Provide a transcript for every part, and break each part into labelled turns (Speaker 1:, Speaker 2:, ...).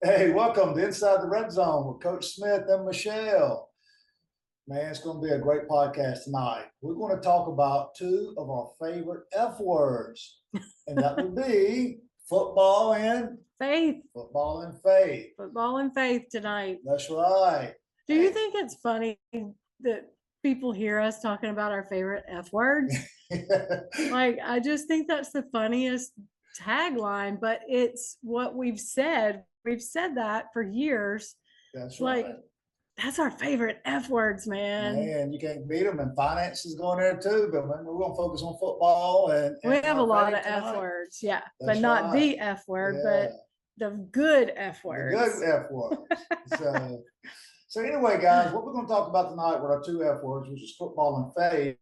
Speaker 1: Hey, welcome to Inside the Red Zone with Coach Smith and Michele. Man, it's going to be a great podcast tonight. We're going to talk about two of our favorite F words, and that would be football and
Speaker 2: Faith.
Speaker 1: football and faith.
Speaker 2: Football and faith tonight.
Speaker 1: That's right.
Speaker 2: Do you think it's funny that people hear us talking about our favorite F words? Like, I just think that's the funniest tagline, but it's what we've said. We've said that for years.
Speaker 1: That's
Speaker 2: Like,
Speaker 1: right.
Speaker 2: that's our favorite F words, man.
Speaker 1: Man, you can't beat them, and finances going there too. But we're going to focus on football and
Speaker 2: We have a
Speaker 1: our
Speaker 2: lot
Speaker 1: faith
Speaker 2: of
Speaker 1: tonight.
Speaker 2: F words, yeah, but
Speaker 1: That's
Speaker 2: not
Speaker 1: right.
Speaker 2: the F word,
Speaker 1: Yeah.
Speaker 2: but the good F
Speaker 1: The
Speaker 2: words.
Speaker 1: good F words. So anyway, guys, what we're going to talk about tonight with our two F words, which is football and faith,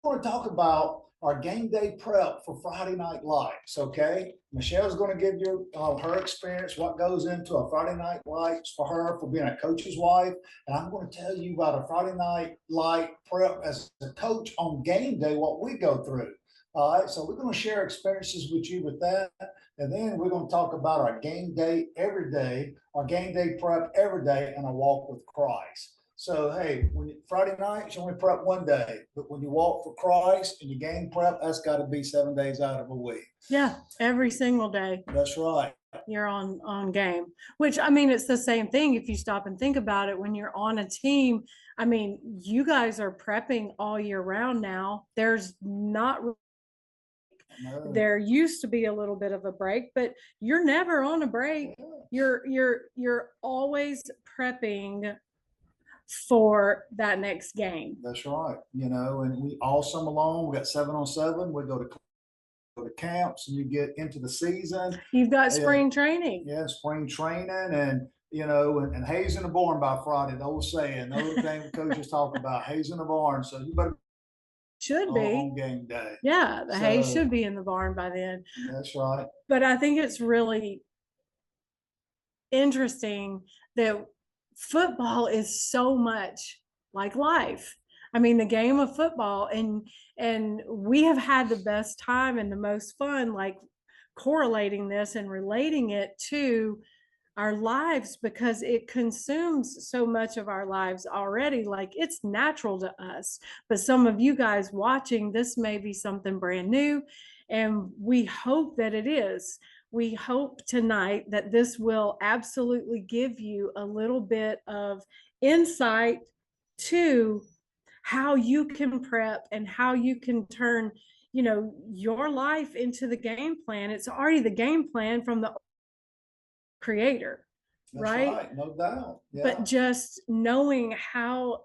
Speaker 1: we're going to talk about our game day prep for Friday Night Lights, okay? Michele's going to give you her experience, what goes into a Friday Night Lights for her, for being a coach's wife. And I'm going to tell you about a Friday Night Light prep as a coach on game day, what we go through. All right, so we're going to share experiences with you with that. And then we're going to talk about our game day every day, our game day prep every day, and a walk with Christ. So, hey, Friday night, you only prep one day, but when you walk for Christ and you game prep, that's got to be 7 days out of a week.
Speaker 2: Yeah, every single day.
Speaker 1: That's right.
Speaker 2: You're on game, which, I mean, it's the same thing if you stop and think about it. When you're on a team, I mean, you guys are prepping all year round now. There's not,
Speaker 1: No.
Speaker 2: there used to be a little bit of a break, but you're never on a break. You're always prepping for that next game.
Speaker 1: That's right. You know, and we all summer long, we got 7-on-7. We go to camps, and you get into the season.
Speaker 2: You've got spring training.
Speaker 1: Yeah, spring training, and you know, and hay's in the barn by Friday. The old saying, the old thing coaches talk about, hay's in the barn. So you better
Speaker 2: should be
Speaker 1: on game day.
Speaker 2: Yeah, the hay should be in the barn by then.
Speaker 1: That's right.
Speaker 2: But I think it's really interesting that football is so much like life. I mean, the game of football, and we have had the best time and the most fun, like correlating this and relating it to our lives, because it consumes so much of our lives already. Like, it's natural to us, but some of you guys watching this may be something brand new, and we hope that it is. We hope tonight that this will absolutely give you a little bit of insight to how you can prep and how you can turn, your life into the game plan. It's already the game plan from the creator.
Speaker 1: That's
Speaker 2: right?
Speaker 1: No doubt. Yeah.
Speaker 2: But just knowing how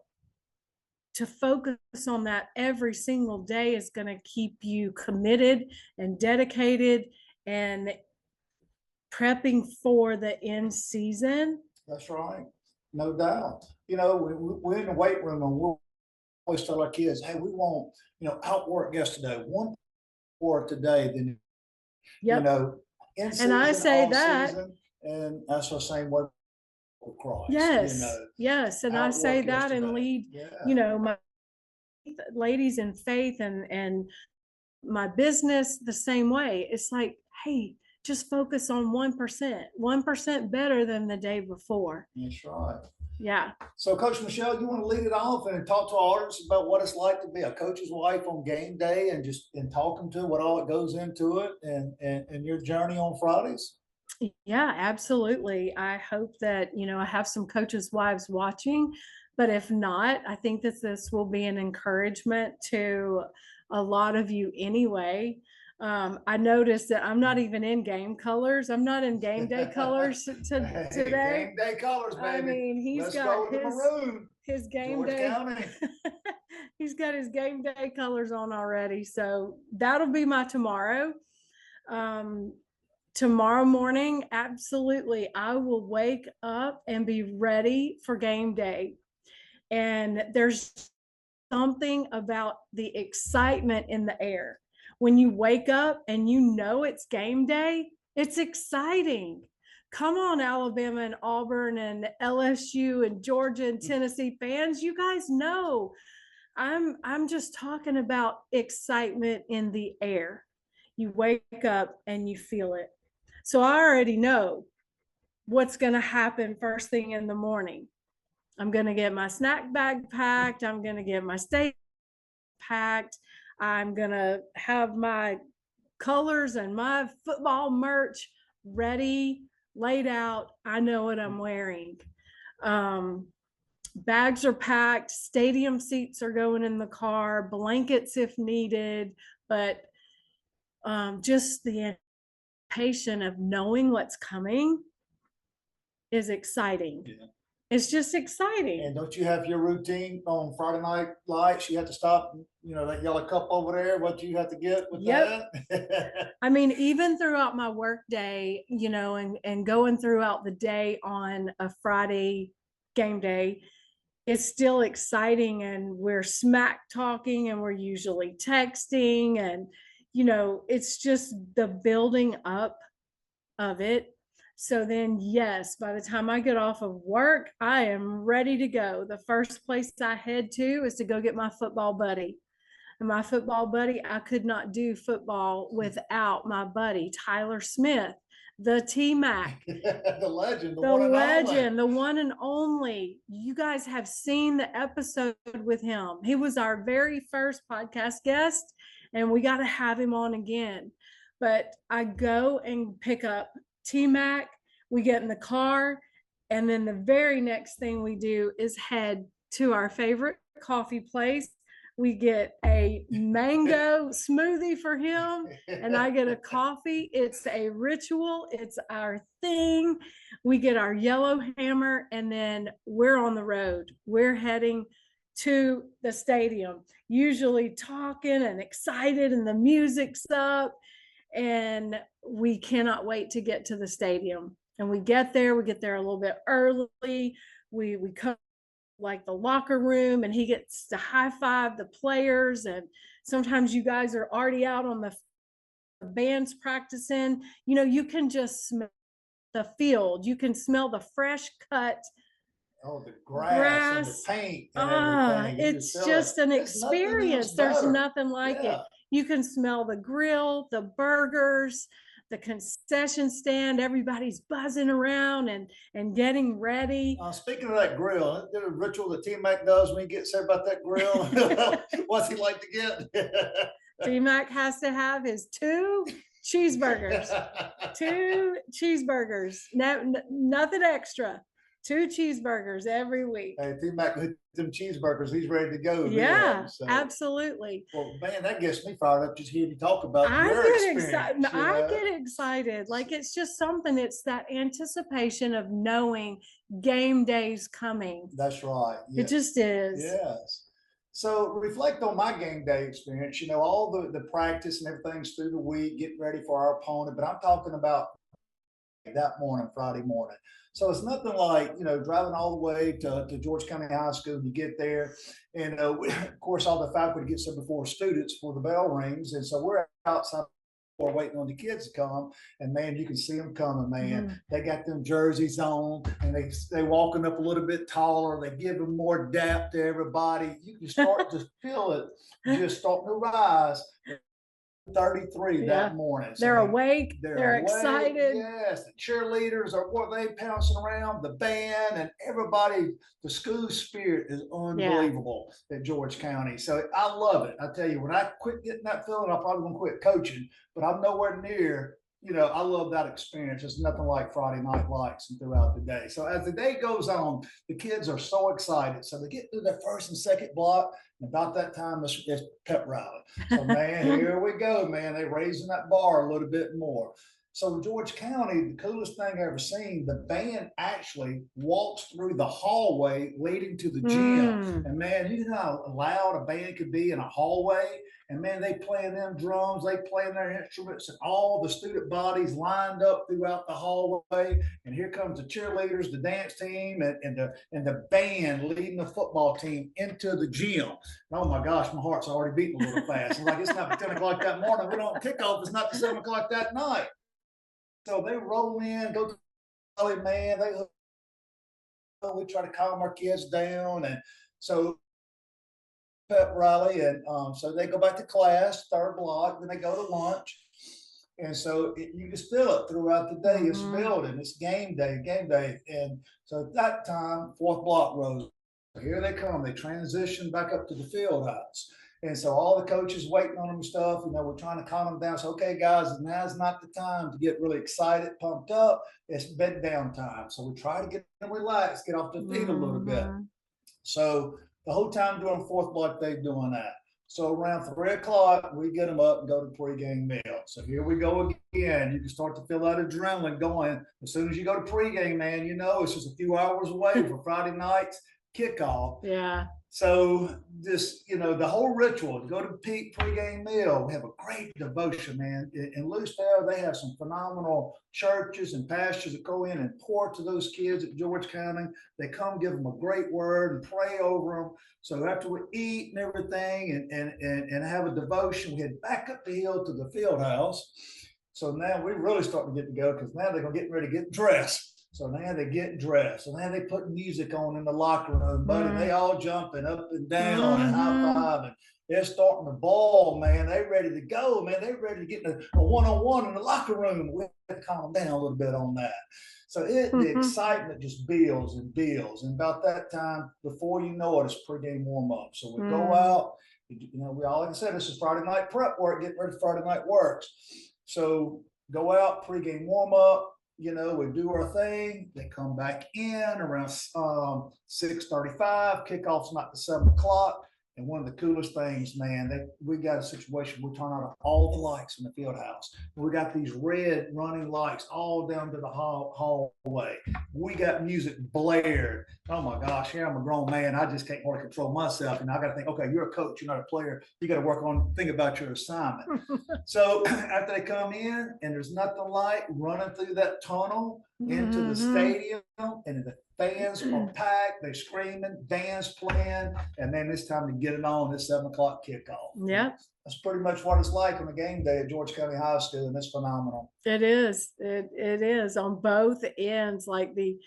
Speaker 2: to focus on that every single day is going to keep you committed and dedicated and prepping for the end season.
Speaker 1: That's right. No doubt. You know, we're in the weight room, and we'll always tell our kids, hey, we want, outwork yesterday, one more today than,
Speaker 2: Yep.
Speaker 1: in
Speaker 2: season, and I say that.
Speaker 1: Season, and that's the same way with Christ.
Speaker 2: Yes. Yes. And I say that and lead, my ladies in faith and my business the same way. It's like, hey, just focus on 1% better than the day before.
Speaker 1: That's right.
Speaker 2: Yeah.
Speaker 1: So, Coach Michele, you want to lead it off and talk to our audience about what it's like to be a coach's wife on game day, and talk them to what all it goes into it, and your journey on Fridays?
Speaker 2: Yeah, absolutely. I hope that, I have some coaches' wives watching, but if not, I think that this will be an encouragement to a lot of you anyway. I noticed that I'm not even in game colors. I'm not in game day colors today.
Speaker 1: Game day colors, baby.
Speaker 2: I mean, he's got his game day. He's got his game day colors on already. So that'll be my tomorrow. Tomorrow morning, absolutely, I will wake up and be ready for game day. And there's something about the excitement in the air. When you wake up and it's game day, it's exciting. Come on, Alabama and Auburn and LSU and Georgia and Tennessee fans, you guys know I'm just talking about excitement in the air. You wake up and you feel it. So I already know what's going to happen first thing in the morning. I'm going to get my snack bag packed. I'm going to get my steak packed. I'm going to have my colors and my football merch ready, laid out. I know what I'm wearing. Bags are packed, stadium seats are going in the car, blankets if needed, but just the anticipation of knowing what's coming is exciting.
Speaker 1: Yeah.
Speaker 2: It's just exciting.
Speaker 1: And don't you have your routine on Friday night lights? You have to stop, that yellow cup over there. What do you have to get with that?
Speaker 2: I mean, even throughout my work day, and going throughout the day on a Friday game day, it's still exciting, and we're smack talking, and we're usually texting, and it's just the building up of it. So then, yes, by the time I get off of work, I am ready to go. The first place I head to is to go get my football buddy. And my football buddy, I could not do football without my buddy, Tyler Smith, the T-Mac.
Speaker 1: The legend,
Speaker 2: the legend, the one and only. You guys have seen the episode with him. He was our very first podcast guest, and we got to have him on again. But I go and pick up T-Mac, we get in the car, and then the very next thing we do is head to our favorite coffee place. We get a mango smoothie for him, and I get a coffee. It's a ritual. It's our thing. We get our yellow hammer, and then we're on the road. We're heading to the stadium, usually talking and excited, and the music's up, and we cannot wait to get to the stadium. And we get there a little bit early. We come like the locker room, and he gets to high five the players, and sometimes you guys are already out on the band's practicing. You can just smell the field, you can smell the fresh cut
Speaker 1: the grass and the paint and everything.
Speaker 2: It's just an experience. There's nothing like it. You can smell the grill, the burgers, the concession stand. Everybody's buzzing around and getting ready.
Speaker 1: Speaking of that grill, there's a ritual that T-Mac does when he gets there about that grill. What's he like to get?
Speaker 2: T-Mac has to have his 2 cheeseburgers. 2 cheeseburgers. No, nothing extra. 2 cheeseburgers every week.
Speaker 1: Hey, T-Mac with them cheeseburgers, he's ready to go.
Speaker 2: Yeah, absolutely.
Speaker 1: Well, man, that gets me fired up just hearing you talk about your
Speaker 2: experience. I get excited. Like, it's just something. It's that anticipation of knowing game day's coming.
Speaker 1: That's right. Yes.
Speaker 2: It just is.
Speaker 1: Yes. So reflect on my game day experience. All the practice and everything's through the week, getting ready for our opponent. But I'm talking about that morning, Friday morning. So it's nothing like, driving all the way to George County High School, and you get there, and of course, all the faculty gets there before students for the bell rings. And so we're outside waiting on the kids to come, and man, you can see them coming, man. Mm-hmm. They got them jerseys on, and they walking up a little bit taller. They give them more depth to everybody. You can start to feel it just starting to rise. 33 that morning.
Speaker 2: So they're awake. They're excited.
Speaker 1: Yes, the cheerleaders are they pouncing around, the band, and everybody. The school spirit is unbelievable at George County. So I love it. I tell you, when I quit getting that feeling, I'm probably gonna quit coaching, but I'm nowhere near. I love that experience. It's nothing like Friday night lights and throughout the day. So as the day goes on, the kids are so excited. So they get through their first and second block. And about that time, it's pep rally. So man, here we go, man. They're raising that bar a little bit more. So in George County, the coolest thing I ever seen, the band actually walks through the hallway leading to the gym. And man, you know how loud a band could be in a hallway? And man, they playing them drums, they playing their instruments, and all the student bodies lined up throughout the hallway. And here comes the cheerleaders, the dance team, and the band leading the football team into the gym. And oh my gosh, my heart's already beating a little fast. I'm like, it's not 10 o'clock that morning. We don't kick off. It's not 7 o'clock that night. So they roll in, go to the rally, man. We try to calm our kids down, and so pep rally, and so they go back to class, third block, then they go to lunch, And so you just feel it throughout the day. It's
Speaker 2: Mhm.
Speaker 1: building. It's game day, game day. And so at that time, fourth block rose. Here they come. They transition back up to the field house. And so all the coaches waiting on them and stuff, we're trying to calm them down. So, okay, guys, now's not the time to get really excited, pumped up. It's bed down time. So we try to get them relaxed, get off their feet a little bit.
Speaker 2: Mhm.
Speaker 1: So the whole time during fourth block, they doing that. So around 3 o'clock, we get them up and go to pregame meal. So here we go again. You can start to feel that adrenaline going. As soon as you go to pregame, man, it's just a few hours away for Friday night's kickoff.
Speaker 2: Yeah.
Speaker 1: So this, the whole ritual to go to peak pregame meal. We have a great devotion, man. In Lucedale, they have some phenomenal churches and pastors that go in and pour to those kids at George County. They come give them a great word and pray over them. So after we eat and everything and have a devotion, we head back up the hill to the field house. So now we're really starting to get to go because now they're going to get ready to get dressed. So now they get dressed. So now they put music on in the locker room, buddy. They all jumping up and down and high fiving. They're starting to ball, man. They ready to go, man. They ready to get in a one-on-one in the locker room. We have to calm down a little bit on that. So the excitement just builds and builds. And about that time, before you know it, it's pregame warm-up. So we go out. We all, like I said, this is Friday night prep work, getting ready for Friday night works. So go out, pregame warm-up. We do our thing. They come back in around 6:35. Kickoff's not to 7 o'clock. And one of the coolest things, man, we got a situation. We turn on all the lights in the field house. We got these red running lights all down to the hallway. We got music blared. Oh my gosh, here I'm a grown man. I just can't hardly control myself. And I got to think, okay, you're a coach, you're not a player. You got to think about your assignment. So after they come in and there's nothing like running through that tunnel into the stadium, and the fans are packed, they're screaming, bands playing, and then it's time to get it on this 7 o'clock kickoff.
Speaker 2: Yeah.
Speaker 1: That's pretty much what it's like on a game day at George County High School, and it's phenomenal.
Speaker 2: It is. It is on both ends. Like the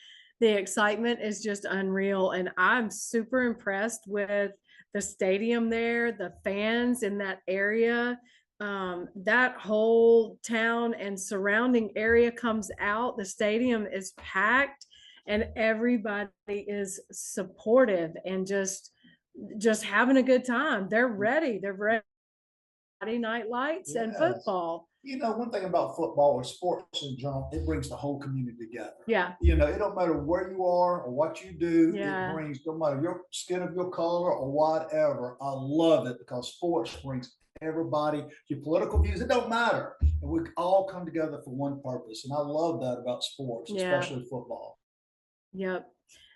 Speaker 2: excitement is just unreal. And I'm super impressed with the stadium there, the fans in that area. That whole town and surrounding area comes out. The stadium is packed and everybody is supportive and just having a good time. They're ready. They're ready. Friday night lights and football.
Speaker 1: One thing about football or sports in general, it brings the whole community together.
Speaker 2: Yeah.
Speaker 1: It don't matter where you are or what you do.
Speaker 2: Yeah.
Speaker 1: It brings, no matter your skin of your color or whatever. I love it because sports brings everybody, your political views, it don't matter. And we all come together for one purpose. And I love that about sports, especially football.
Speaker 2: Yep.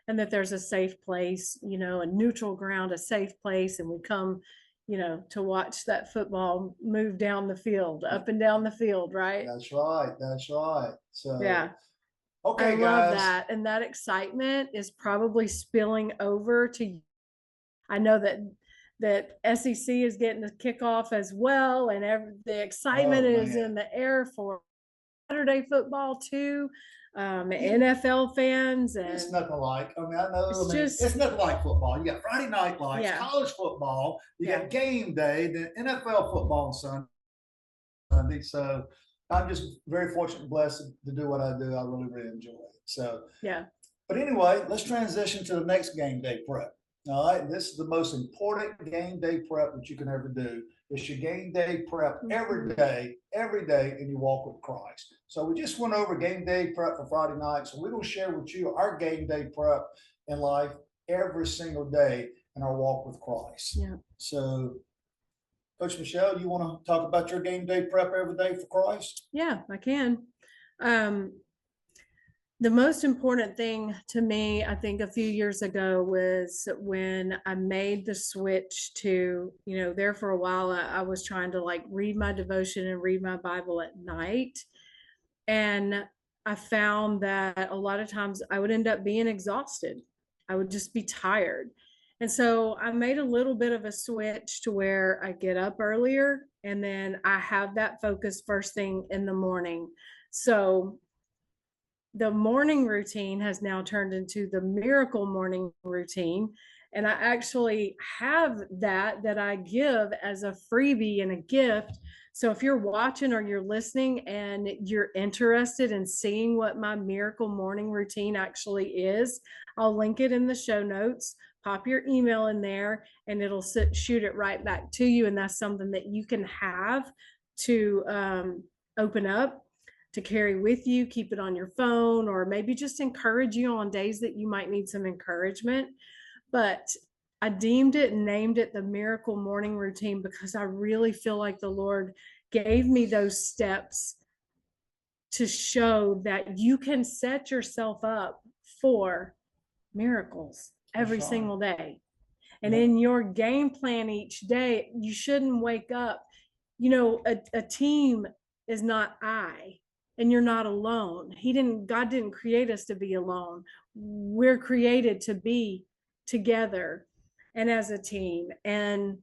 Speaker 2: And that there's a safe place, a neutral ground, a safe place. And we come, to watch that football move down the field, up and down the field, right?
Speaker 1: That's right. That's right. So,
Speaker 2: yeah.
Speaker 1: Okay,
Speaker 2: I love that. And that excitement is probably spilling over to, I know that SEC is getting the kickoff as well. And the excitement is in the air for Saturday football too. NFL fans, and
Speaker 1: it's nothing like. I know. It's nothing like football. You got Friday night lights, college football. You got game day, then NFL football on Sunday. So I'm just very fortunate and blessed to do what I do. I really, really enjoy it. So
Speaker 2: yeah.
Speaker 1: But anyway, let's transition to the next game day prep. All right, this is the most important game day prep that you can ever do. It's your game day prep every day in your walk with Christ. So we just went over game day prep for Friday night. So we're going to share with you our game day prep in life every single day in our walk with Christ.
Speaker 2: Yeah.
Speaker 1: So, Coach Michele, you want to talk about your game day prep every day for Christ?
Speaker 2: Yeah, I can. The most important thing to me, I think a few years ago, was when I made the switch to, there for a while, I was trying to read my devotion and read my Bible at night. And I found that a lot of times I would end up being exhausted. I would just be tired. And so I made a little bit of a switch to where I get up earlier and then I have that focus first thing in the morning. So the morning routine has now turned into the miracle morning routine. And I actually have that I give as a freebie and a gift So if you're watching or you're listening and you're interested in seeing what my miracle morning routine actually is, I'll link it in the show notes. Pop your email in there and it'll shoot it right back to you. And that's something that you can have to open up, to carry with you, keep it on your phone, or maybe just encourage you on days that you might need some encouragement. But I deemed it and named it the miracle morning routine because I really feel like the Lord gave me those steps to show that you can set yourself up for miracles every single day. And in your game plan each day, you shouldn't wake up. You know, a team is not and you're not alone. God didn't create us to be alone. We're created to be together and as a team. And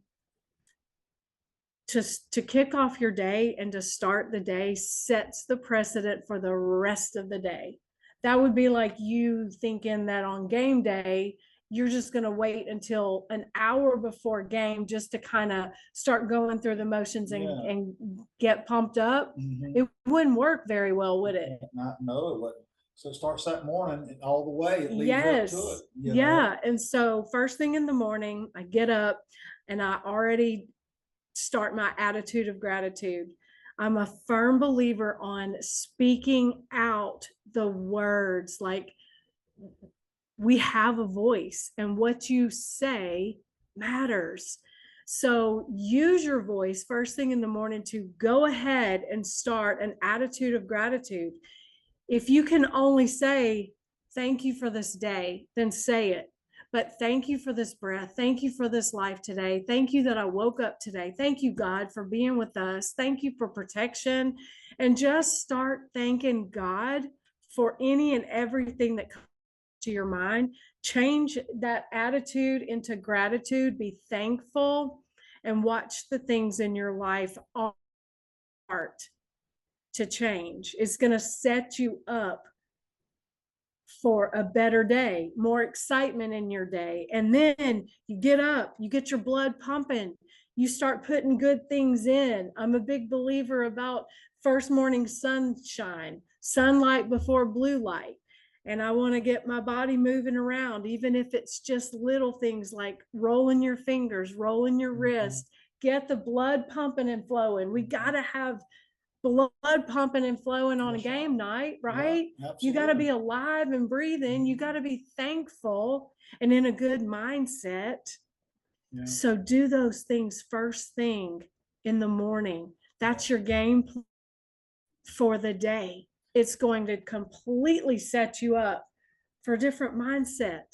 Speaker 2: to kick off your day and to start the day sets the precedent for the rest of the day. That would be like you thinking that on game day, you're just going to wait until an hour before game just to kind of start going through the motions and get pumped up. It wouldn't work very well, would it?
Speaker 1: No, it wouldn't. So it starts that morning all the way. It leads up to it.
Speaker 2: Yeah. And so first thing in the morning, I get up and I already start my attitude of gratitude. I'm a firm believer on speaking out the words. Like, we have a voice and what you say matters. So use your voice first thing in the morning to go ahead and start an attitude of gratitude. If you can only say, thank you for this day, then say it. But thank you for this breath. Thank you for this life today. Thank you that I woke up today. Thank you, God, for being with us. Thank you for protection. And just start thanking God for any and everything that comes to your mind. Change that attitude into gratitude. Be thankful and watch the things in your life start to change. It's going to set you up for a better day, more excitement in your day. And then you get up, you get your blood pumping, you start putting good things in. I'm a big believer about first morning sunshine, sunlight before blue light. And I want to get my body moving around, even if it's just little things like rolling your fingers, rolling your wrist, get the blood pumping and flowing. We got to have blood pumping and flowing on a game night, right? You got to be alive and breathing. You got to be thankful and in a good mindset. So do those things first thing in the morning. That's your game for the day. It's going to completely set you up for a different mindset.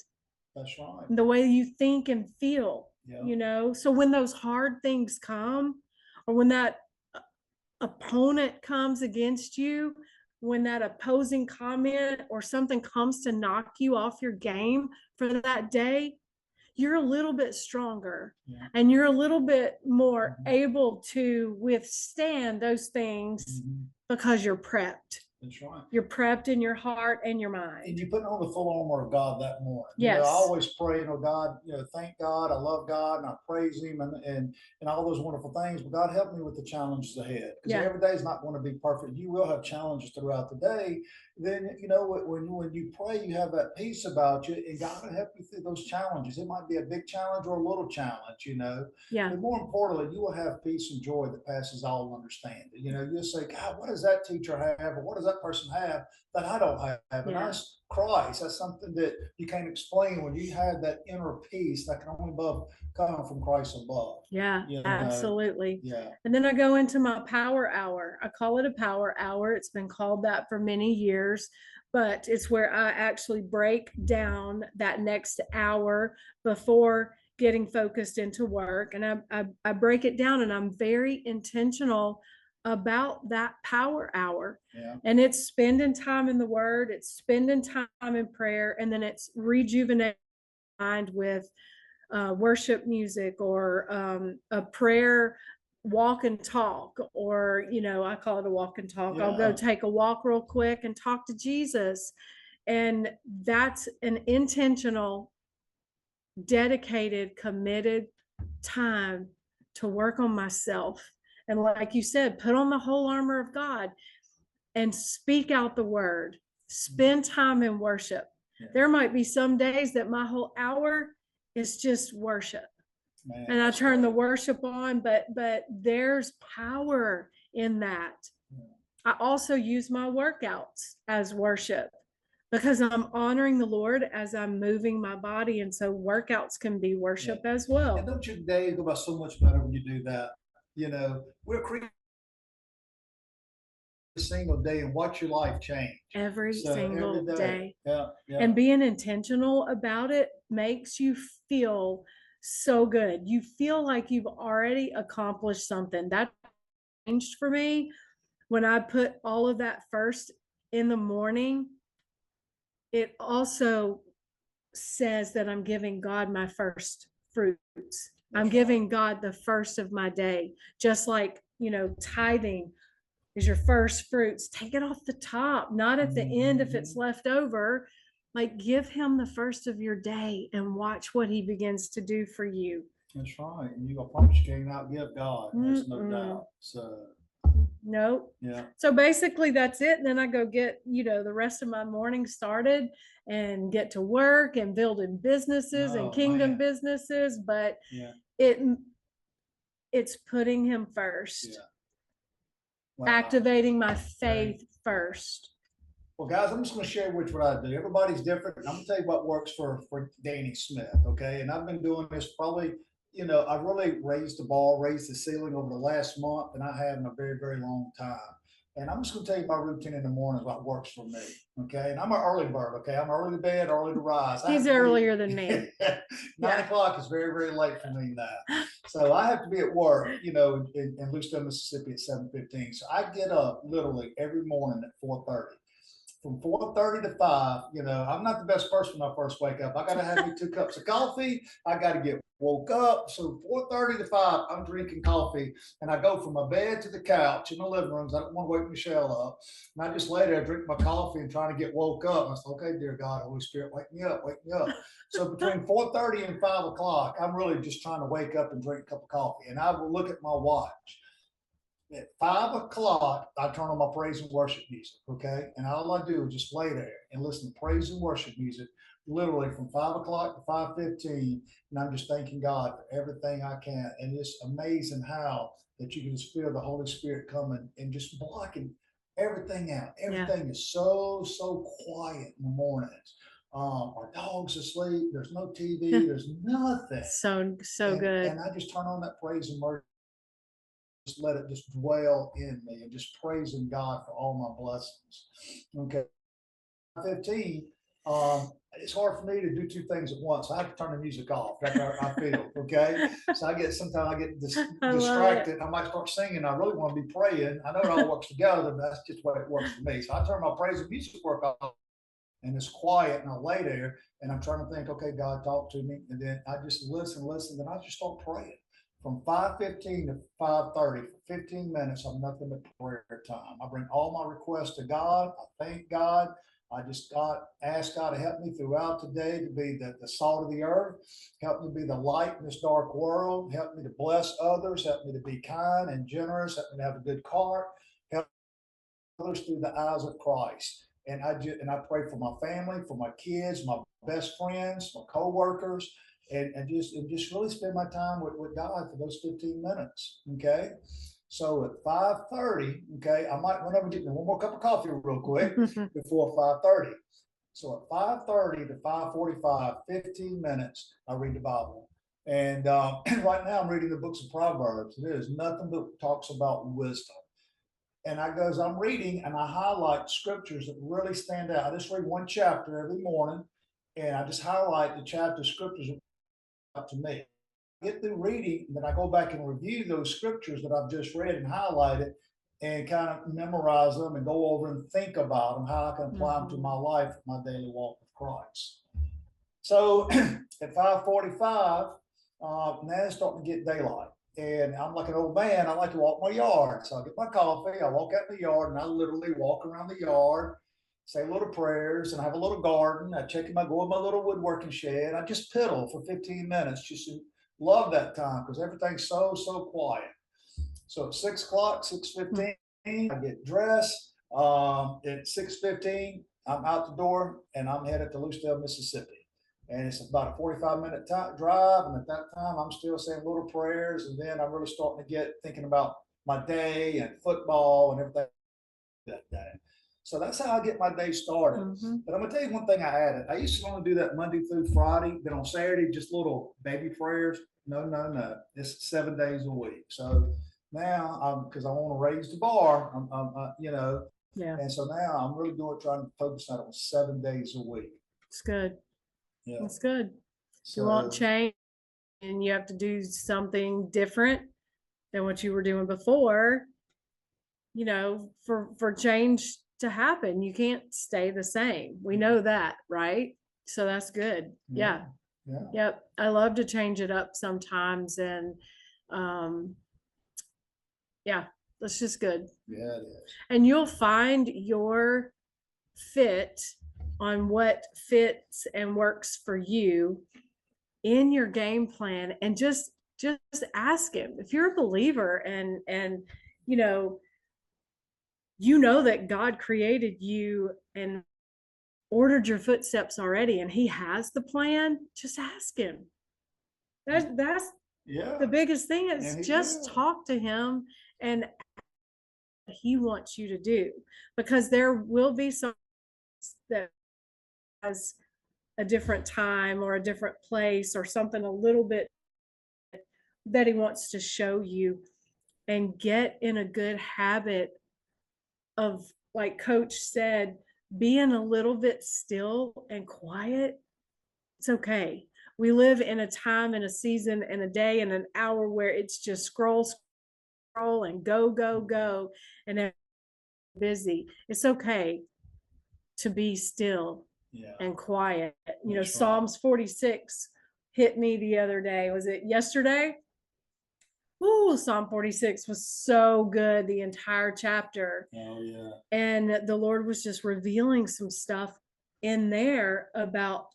Speaker 1: That's right.
Speaker 2: The way you think and feel, you know? So when those hard things come, or when that opponent comes against you, when that opposing comment or something comes to knock you off your game for that day, you're a little bit stronger and you're a little bit more able to withstand those things because you're prepped.
Speaker 1: That's right.
Speaker 2: You're prepped in your heart and your mind.
Speaker 1: And you put on the full armor of God that morning.
Speaker 2: Yes.
Speaker 1: You know, I always pray, God, thank God, I love God, and I praise Him and all those wonderful things. But God, help me with the challenges ahead. Because every day is not going to be perfect. You will have challenges throughout the day. Then, when you pray, you have that peace about you, and God will help you through those challenges. It might be a big challenge or a little challenge, But more importantly, you will have peace and joy that passes all understanding. You'll say, God, what does that teacher have, or what does that person have that I don't have? And that's Christ. That's something that you can't explain. When you have that inner peace that can only come from Christ above.
Speaker 2: Absolutely. And then I go into my power hour. I call it a power hour. It's been called that for many years, but it's where I actually break down that next hour before getting focused into work. And I break it down, and I'm very intentional about that power hour. And it's spending time in the Word, it's spending time in prayer, and then it's rejuvenating mind with worship music or a prayer walk and talk, or I call it a walk and talk. I'll go take a walk real quick and talk to Jesus. And that's an intentional, dedicated, committed time to work on myself And like you said, put on the whole armor of God and speak out the word. Spend time in worship.
Speaker 1: Yeah.
Speaker 2: There might be some days that my whole hour is just worship.
Speaker 1: Man,
Speaker 2: and I
Speaker 1: that's
Speaker 2: turn the
Speaker 1: great.
Speaker 2: worship on, but there's power in that.
Speaker 1: Yeah.
Speaker 2: I also use my workouts as worship because I'm honoring the Lord as I'm moving my body. And so workouts can be worship as
Speaker 1: And
Speaker 2: well.
Speaker 1: don't your days go by so much better when you do that? You know, we're creating a single day and watch your life change.
Speaker 2: Every
Speaker 1: So
Speaker 2: single
Speaker 1: every
Speaker 2: day.
Speaker 1: Yeah, yeah.
Speaker 2: And being intentional about it makes you feel so good. You feel like you've already accomplished something. That changed for me when I put all of that first in the morning. It also says that I'm giving God my first fruits. I'm
Speaker 1: That's
Speaker 2: giving
Speaker 1: right.
Speaker 2: God the first of my day, just like, tithing is your first fruits. Take it off the top, not at the end if it's
Speaker 1: Mhm.
Speaker 2: left over. Like, give him the first of your day and watch what he begins to do for you.
Speaker 1: That's right. And I promise you can't outgive God. There's no
Speaker 2: Mm-mm.
Speaker 1: doubt. So
Speaker 2: Nope.
Speaker 1: yeah.
Speaker 2: So basically that's it. And then I go get, the rest of my morning started and get to work and building businesses and
Speaker 1: Oh
Speaker 2: kingdom
Speaker 1: man.
Speaker 2: businesses. But
Speaker 1: Yeah.
Speaker 2: it's putting him first,
Speaker 1: Yeah. Wow.
Speaker 2: activating my
Speaker 1: Great.
Speaker 2: faith first.
Speaker 1: Well, guys, I'm just going to share with you what I do. Everybody's different. And I'm going to tell you what works for Danny Smith. Okay. And I've been doing this probably, I really raised the bar, raised the ceiling over the last month, and I have in a very, very long time. And I'm just going to tell you my routine in the morning, what works for me. Okay. And I'm an early bird. Okay. I'm early to bed, early to rise.
Speaker 2: He's earlier than me.
Speaker 1: 9 o'clock is very, very late for me now. So I have to be at work, in Lewiston, Mississippi at 7:15. So I get up literally every morning at 4:30. From 4:30 to 5, I'm not the best person when I first wake up. I got to have me 2 cups of coffee. I got to get woke up. So 4:30 to 5, I'm drinking coffee, and I go from my bed to the couch in the living room. I don't want to wake Michelle up. And I just lay there, drink my coffee, and trying to get woke up. And I said, okay, dear God, Holy Spirit, wake me up, wake me up. So between 4:30 and 5 o'clock, I'm really just trying to wake up and drink a cup of coffee. And I will look at my watch. At 5 o'clock, I turn on my praise and worship music, okay? And all I do is just lay there and listen to praise and worship music, literally from 5 o'clock to 5:15, and I'm just thanking God for everything I can. And it's amazing how that you can just feel the Holy Spirit coming and just blocking everything out. Everything is so quiet in the mornings. Our dog's asleep. There's no TV. There's nothing.
Speaker 2: So good.
Speaker 1: And I just turn on that praise and worship. Just let it just dwell in me and just praising God for all my blessings. Okay. 15, it's hard for me to do two things at once. I have to turn the music off. That's how I feel. Okay. So sometimes I get distracted. I might start singing. I really want to be praying. I know it all works together, but that's just what it works for me. So I turn my praise and music work off, and it's quiet, and I lay there and I'm trying to think, okay, God, talk to me. And then I just listen, then I just start praying. From 5:15 to 5:30, for 15 minutes, I'm nothing but prayer time. I bring all my requests to God. I thank God. I just ask God to help me throughout the day to be the salt of the earth, help me be the light in this dark world, help me to bless others, help me to be kind and generous, help me to have a good heart, help others through the eyes of Christ. And I pray for my family, for my kids, my best friends, my coworkers, and just really spend my time with God for those 15 minutes. Okay. So at 5:30, okay, I might run over and get me one more cup of coffee real quick before 5:30. So at 5:30 to 5:45, 15 minutes, I read the Bible. And right now I'm reading the books of Proverbs. There is nothing but talks about wisdom. And as I'm reading, and I highlight scriptures that really stand out. I just read one chapter every morning, and I just highlight the chapter scriptures up to me. I get through reading, and then I go back and review those scriptures that I've just read and highlighted, and kind of memorize them and go over and think about them, how I can apply them to my life, my daily walk with Christ. So at 5:45, now it's starting to get daylight. And I'm like an old man. I like to walk my yard. So I get my coffee, I walk out in the yard, and I literally walk around the yard, say little prayers, and I have a little garden. I go in my little woodworking shed. I just piddle for 15 minutes. Just love that time because everything's so quiet. So at 6 o'clock, 6:15, I get dressed. At 6:15, I'm out the door and I'm headed to Lucedale, Mississippi. And it's about a 45-minute drive. And at that time, I'm still saying little prayers. And then I'm really starting to get thinking about my day and football and everything that day. So that's how I get my day started. But I'm gonna tell you one thing I added. I used to only do that Monday through Friday. Then on Saturday, just little baby prayers. No, no, no. It's 7 days a week. So now, because I want to raise the bar,
Speaker 2: Yeah,
Speaker 1: and so now I'm really trying to focus on 7 days a week.
Speaker 2: it's good.
Speaker 1: Yeah.
Speaker 2: It's good. You
Speaker 1: So
Speaker 2: want change and you have to do something different than what you were doing before, for change to happen. You can't stay the same. We know that, right? So that's good. Yeah.
Speaker 1: yeah.
Speaker 2: Yep. I love to change it up sometimes. And yeah, that's just good.
Speaker 1: Yeah, it is.
Speaker 2: And you'll find your fit on what fits and works for you in your game plan, and just ask him. If you're a believer and that God created you and ordered your footsteps already, and he has the plan, just ask him. That's
Speaker 1: Yeah.
Speaker 2: the biggest thing is just
Speaker 1: will.
Speaker 2: talk to him, and he wants you to do, because there will be some that has a different time or a different place or something a little bit that he wants to show you, and get in a good habit of, like Coach said, being a little bit still and quiet. It's okay. We live in a time and a season and a day and an hour where it's just scroll and go and busy. It's okay to be still and quiet. Psalms 46 hit me the other day. Was it yesterday? Ooh, Psalm 46 was so good, the entire chapter.
Speaker 1: Oh, yeah.
Speaker 2: And the Lord was just revealing some stuff in there about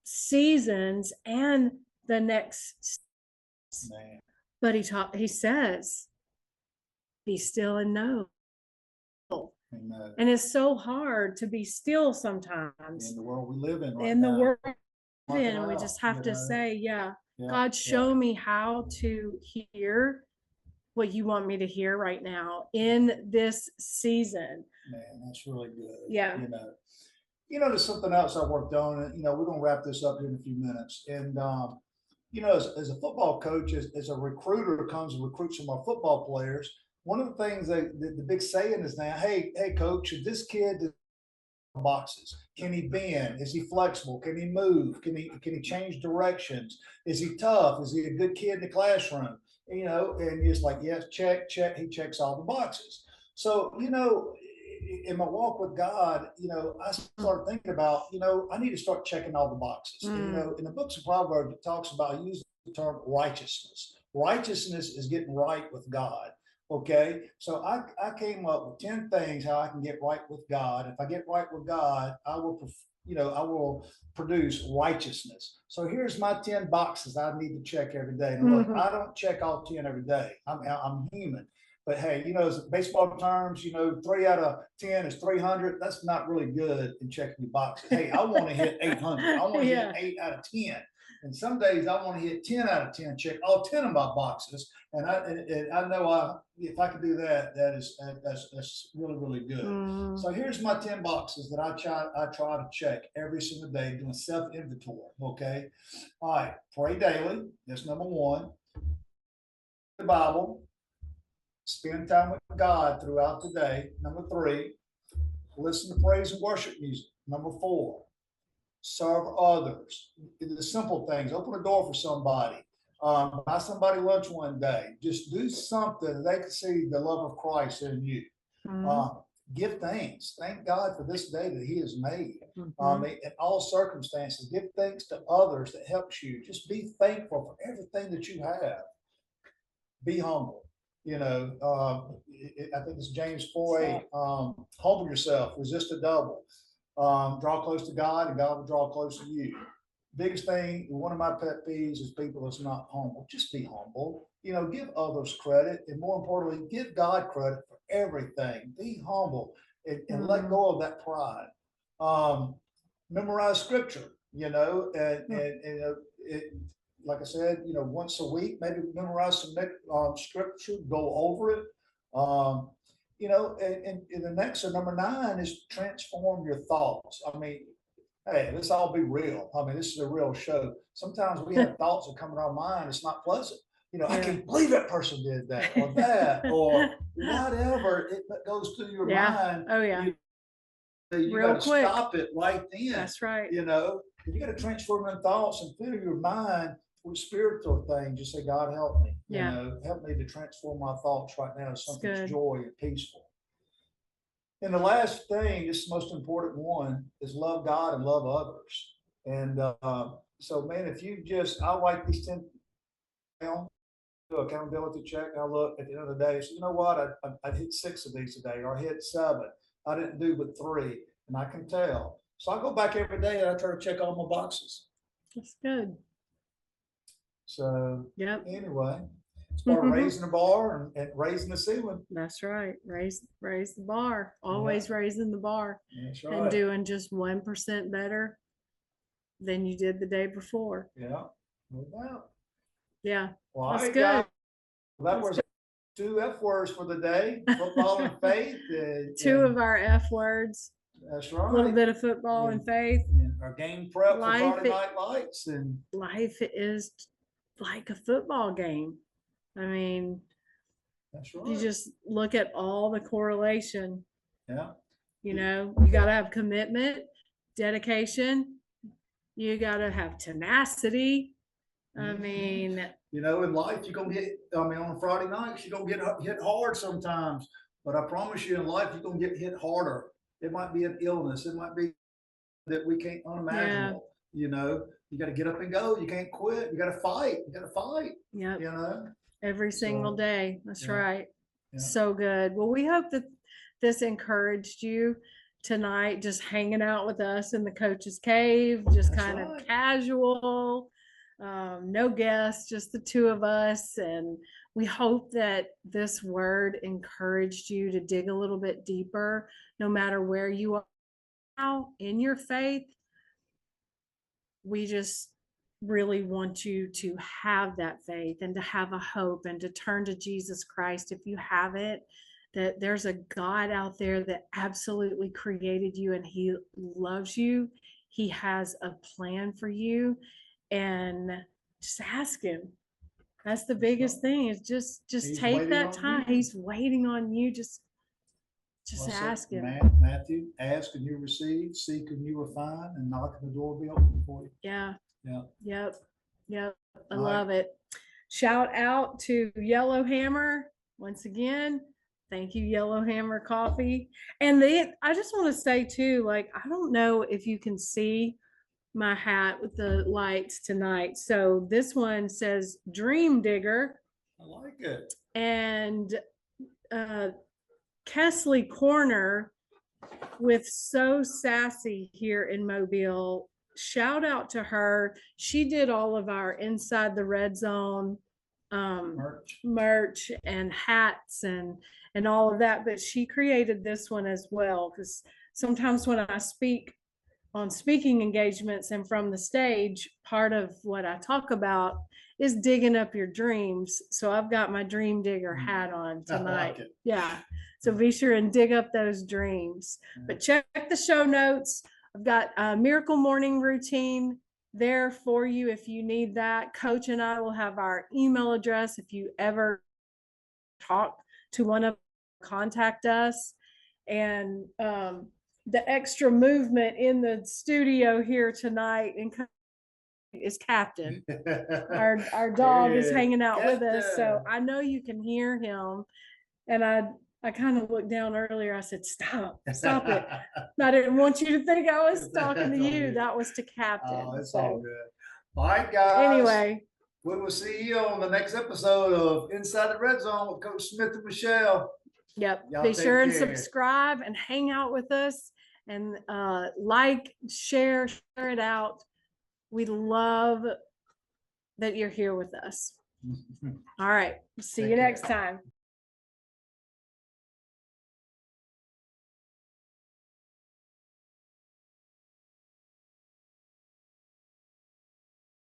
Speaker 2: seasons and the next.
Speaker 1: Man.
Speaker 2: But he says, be still and know.
Speaker 1: Amen.
Speaker 2: And it's so hard to be still sometimes.
Speaker 1: In the world we live in
Speaker 2: right now. World we live in, and we just have to say, God, show me how to hear what you want me to hear right now in this season.
Speaker 1: Man, that's really good.
Speaker 2: Yeah.
Speaker 1: There's something else I worked on, and we're gonna wrap this up here in a few minutes. And as a football coach, as a recruiter comes and recruits some of our football players, one of the things the big saying is now, hey, coach, if this kid boxes, can he bend? Is he flexible? Can he move? Can he change directions? Is he tough? Is he a good kid in the classroom? And he's like, yes, check. He checks all the boxes. So, in my walk with God, I started thinking about, I need to start checking all the boxes. In the books of Proverbs, it talks about using the term righteousness. Righteousness is getting right with God. Okay, so I came up with 10 things how I can get right with God. If I get right with God, I will produce righteousness. So here's my 10 boxes I need to check every day. And look, I don't check all 10 every day. I'm human. But hey, as baseball terms, 3 out of 10 is 300. That's not really good in checking your boxes. Hey, I want to hit 800. I want to hit 8 out of 10. And some days I want to hit 10 out of 10, check all 10 of my boxes. And I know if I could do that, that's really, really good. So here's my 10 boxes that I try to check every single day, doing self-inventory. Okay. All right. Pray daily. That's number 1. The Bible. Spend time with God throughout the day. Number 3. Listen to praise and worship music. Number 4. Serve others. The simple things. Open a door for somebody. Buy somebody lunch one day. Just do something they can see the love of Christ in you. Give thanks. Thank God for this day that He has made. In all circumstances, give thanks to others that helps you. Just be thankful for everything that you have. Be humble. I think it's James 4:8. Humble yourself. Resist the devil. Draw close to God, and God will draw close to you. biggest thing, one of my pet peeves is people that's not humble. Just be humble. Give others credit, and more importantly, give God credit for everything. Be humble and let go of that pride. Um, Memorize scripture, it, like I said, once a week, maybe memorize some scripture, go over it. Um, and the next, so number 9 is transform your thoughts. I mean, hey, let's all be real. I mean, this is a real show. Sometimes we have thoughts that come in our mind. It's not pleasant. I can't believe that person did that or that or whatever it goes through your mind.
Speaker 2: Oh yeah.
Speaker 1: You got to stop it right then.
Speaker 2: That's right.
Speaker 1: You got to transform your thoughts and fill your mind with spiritual things. Just say, God, help me. Help me to transform my thoughts right now to something that's joy and peaceful. And the last thing, this is the most important one, is love God and love others. And so, man, if you I write these 10 down, do accountability check. I look at the end of the day. So, you know what? I hit 6 of these today, or I hit 7. I didn't do but 3, and I can tell. So I go back every day and I try to check all my boxes.
Speaker 2: That's good.
Speaker 1: So, anyway. Start raising the bar and raising the ceiling.
Speaker 2: That's right. Raise the bar. Always raising the bar.
Speaker 1: That's right.
Speaker 2: And doing just 1% better than you did the day before.
Speaker 1: Yeah, no doubt.
Speaker 2: Yeah,
Speaker 1: well,
Speaker 2: that's good.
Speaker 1: That was 2 F words for the day: football and faith.
Speaker 2: 2 of our F words.
Speaker 1: That's right.
Speaker 2: A little bit of football and faith.
Speaker 1: Our game prep for Friday Night Lights. And
Speaker 2: life is like a football game. I mean,
Speaker 1: that's right.
Speaker 2: You just look at all the correlation.
Speaker 1: Yeah.
Speaker 2: You got to have commitment, dedication. You got to have tenacity. I mean,
Speaker 1: in life, you're going to get, on Friday nights, you're going to get hit hard sometimes. But I promise you, in life, you're going to get hit harder. It might be an illness. It might be that we can't unimaginable. Yeah. You got to get up and go. You can't quit. You got to fight.
Speaker 2: Yeah. Every single day. That's right. Yeah. So good. Well, we hope that this encouraged you tonight, just hanging out with us in the coach's cave, just kind of casual, no guests, just the 2 of us. And we hope that this word encouraged you to dig a little bit deeper, no matter where you are now in your faith. We just really want you to have that faith and to have a hope and to turn to Jesus Christ if you have it, that there's a God out there that absolutely created you and he loves you. He has a plan for you, and just ask him. That's the biggest thing, is just take that time. He's waiting on you. Just ask him.
Speaker 1: Matthew, ask and you receive, seek and you will find, and knock and the door will be open for you.
Speaker 2: Yeah. Yep. I love it. Shout out to Yellowhammer once again. Thank you, Yellowhammer Coffee. And I just want to say too, I don't know if you can see my hat with the lights tonight. So this one says Dream Digger.
Speaker 1: I like it.
Speaker 2: And Kesley Corner with So Sassy here in Mobile. Shout out to her. She did all of our Inside the Red Zone merch and hats and all of that, but she created this one as well, because sometimes when I speak on speaking engagements and from the stage, part of what I talk about is digging up your dreams. So I've got my Dream Digger hat on tonight. I like it. Yeah. So be sure and dig up those dreams. But check the show notes. I've got a Miracle Morning Routine there for you if you need that. Coach and I will have our email address if you ever talk to one of them, contact us. And the extra movement in the studio here tonight is Captain. Our dog is hanging out with us, so I know you can hear him. And I kind of looked down earlier. I said, stop it. I didn't want you to think I was talking to you. That was to Captain.
Speaker 1: Oh, it's all good. All right, guys.
Speaker 2: Anyway,
Speaker 1: we will see you on the next episode of Inside the Red Zone with Coach Smith and Michele.
Speaker 2: Yep. Be sure and subscribe and hang out with us, and share it out. We love that you're here with us. All right. See you
Speaker 1: Take care.
Speaker 2: next time.